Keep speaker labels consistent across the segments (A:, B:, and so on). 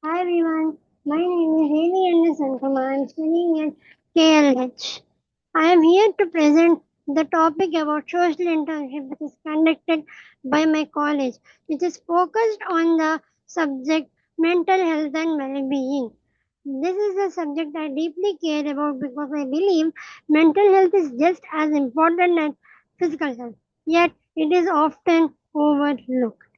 A: Hi everyone, my name is Haley Anderson Kumar. I am studying at KLH. I am here to present the topic about social internship which is conducted by my college, which is focused on the subject mental health and well-being. This is a subject I deeply care about because I believe mental health is just as important as physical health, yet it is often overlooked.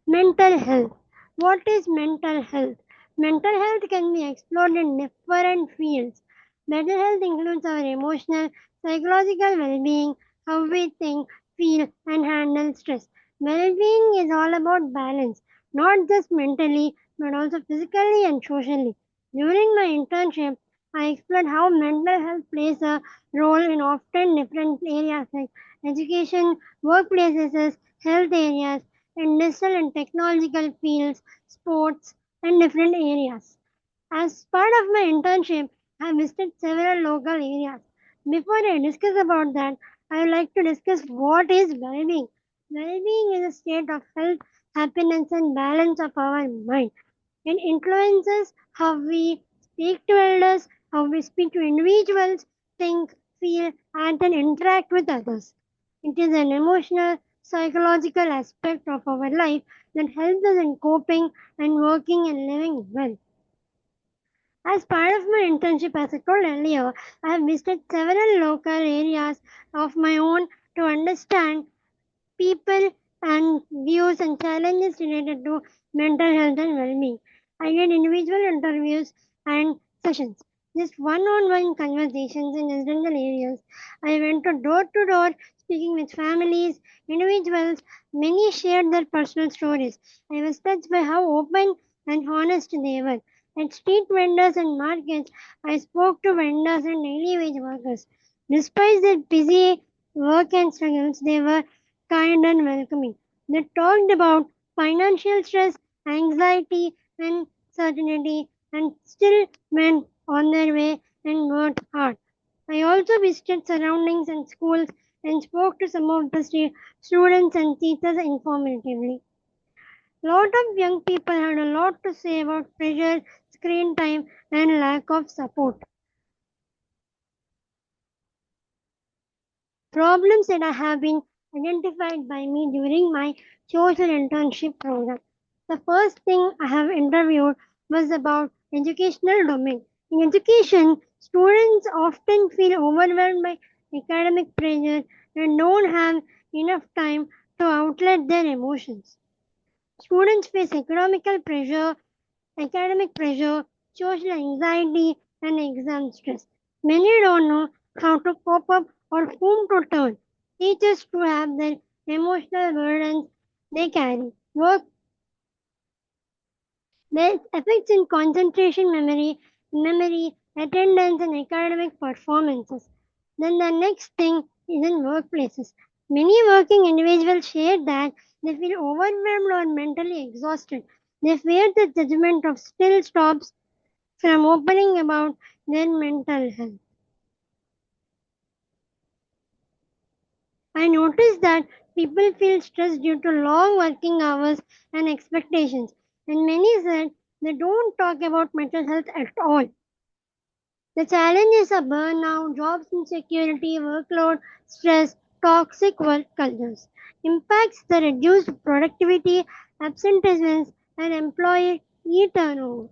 A: Mental health. What is mental health? Mental health can be explored in different fields. Mental health includes our emotional, psychological well being, how we think, feel, and handle stress. Well being is all about balance, not just mentally, but also physically and socially. During my internship, I explored how mental health plays a role in often different areas like education, workplaces, health areas, in digital and technological fields, sports, and different areas. As part of my internship, I visited several local areas. Before I discuss about that, I would like to discuss what is well-being. Well-being is a state of health, happiness, and balance of our mind. It influences how we speak to elders, how we speak to individuals, think, feel, act, and interact with others. It is an emotional, psychological aspect of our life that helps us in coping and working and living well. As part of my internship, as I told earlier, I have visited several local areas of my own to understand people and views and challenges related to mental health and well-being. I did individual interviews and sessions, just one-on-one conversations in residential areas. I went to door, speaking with families, individuals. Many shared their personal stories. I was touched by how open and honest they were. At street vendors and markets, I spoke to vendors and daily wage workers. Despite their busy work and struggles, they were kind and welcoming. They talked about financial stress, anxiety, and uncertainty, and still went on their way and worked hard. I also visited surroundings and schools and spoke to some of the students and teachers informatively. A lot of young people had a lot to say about pressure, screen time, and lack of support. Problems that have been identified by me during my social internship program. The first thing I have interviewed was about educational domain. In education, students often feel overwhelmed by academic pressure and don't have enough time to outlet their emotions. Students face economical pressure, academic pressure, social anxiety, and exam stress. Many don't know how to cope up or whom to turn. Teachers to have their emotional burdens they carry. Work their effects in concentration memory, attendance, and academic performances. Then the next thing is in workplaces. Many working individuals share that they feel overwhelmed or mentally exhausted. They fear the judgment of still stops from opening about their mental health. I noticed that people feel stressed due to long working hours and expectations, and many said they don't talk about mental health at all. The challenges are burnout, job insecurity, workload, stress, toxic work cultures. Impacts the reduced productivity, absenteeism, and employee turnover.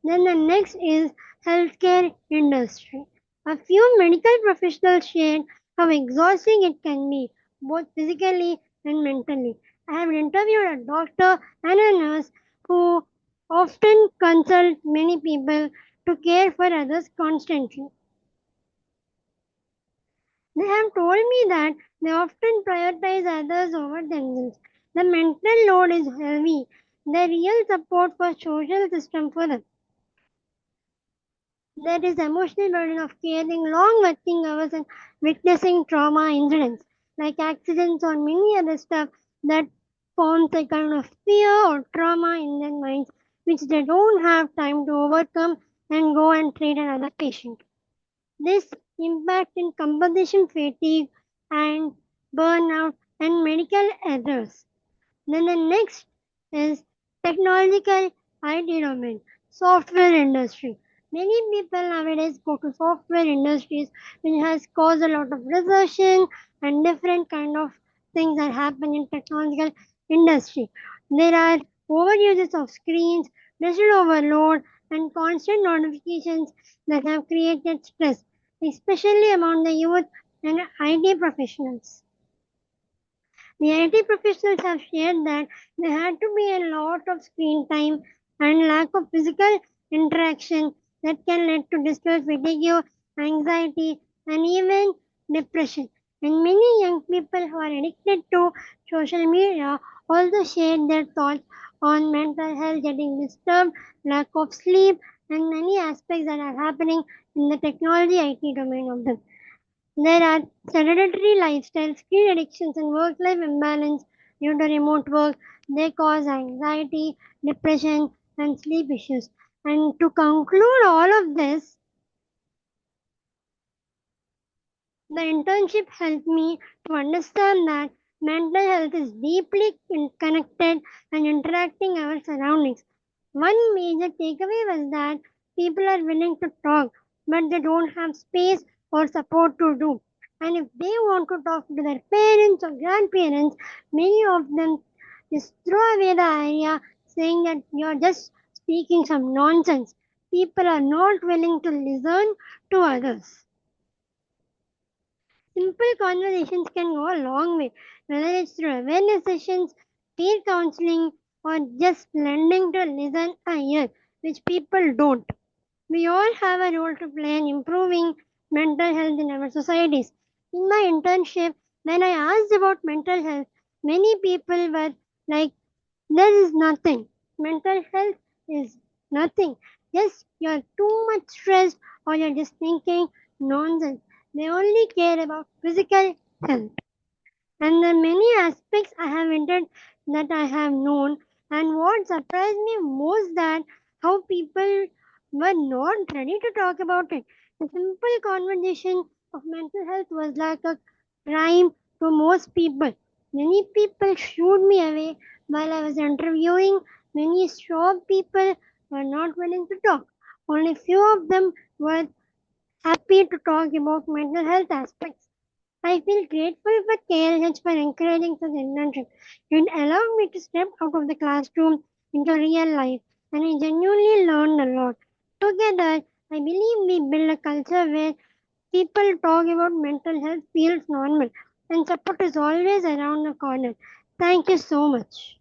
A: Then the next is healthcare industry. A few medical professionals shared how exhausting it can be, both physically and mentally. I have interviewed a doctor and a nurse who often consult many people to care for others constantly. They have told me that they often prioritize others over themselves. The mental load is heavy. The real support for social system for them. There is emotional burden of caring long working hours and witnessing trauma incidents like accidents or many other stuff that forms a kind of fear or trauma in their minds which they don't have time to overcome and go and treat another patient. This impact in compensation fatigue and burnout and medical errors. Then the next is technological IT domain, software industry. Many people nowadays go to software industries, which has caused a lot of recession and different kind of things that happen in technological industry. There are overuses of screens, digital overload, and constant notifications that have created stress, especially among the youth and IT professionals. The IT professionals have shared that there had to be a lot of screen time and lack of physical interaction that can lead to distress, fatigue, anxiety, and even depression. And many young people who are addicted to social media also shared their thoughts on mental health getting disturbed, lack of sleep, and many aspects that are happening in the technology IT domain of them. There are sedentary lifestyles, screen addictions, and work life imbalance due to remote work. They cause anxiety, depression, and sleep issues. And to conclude all of this, the internship helped me to understand that mental health is deeply connected and interacting our surroundings. One major takeaway was that people are willing to talk, but they don't have space or support to do. And if they want to talk to their parents or grandparents, many of them just throw away the idea saying that you're just speaking some nonsense. People are not willing to listen to others. Simple conversations can go a long way, whether it's through awareness sessions, peer counseling, or just lending to listen a ear, which people don't. We all have a role to play in improving mental health in our societies. In my internship, when I asked about mental health, many people were like, there is nothing. Mental health is nothing. Yes, you're too much stressed or you're just thinking nonsense. They only care about physical health. And the many aspects I have entered that I have known, and what surprised me most that how people were not ready to talk about it. The simple conversation of mental health was like a crime to most people. Many people shooed me away while I was interviewing. Many shop people were not willing to talk. Only few of them were happy to talk about mental health aspects. I feel grateful for KLH for encouraging such internship. It allowed me to step out of the classroom into real life, and I genuinely learned a lot. Together, I believe we build a culture where people talk about mental health feels normal, and support is always around the corner. Thank you so much.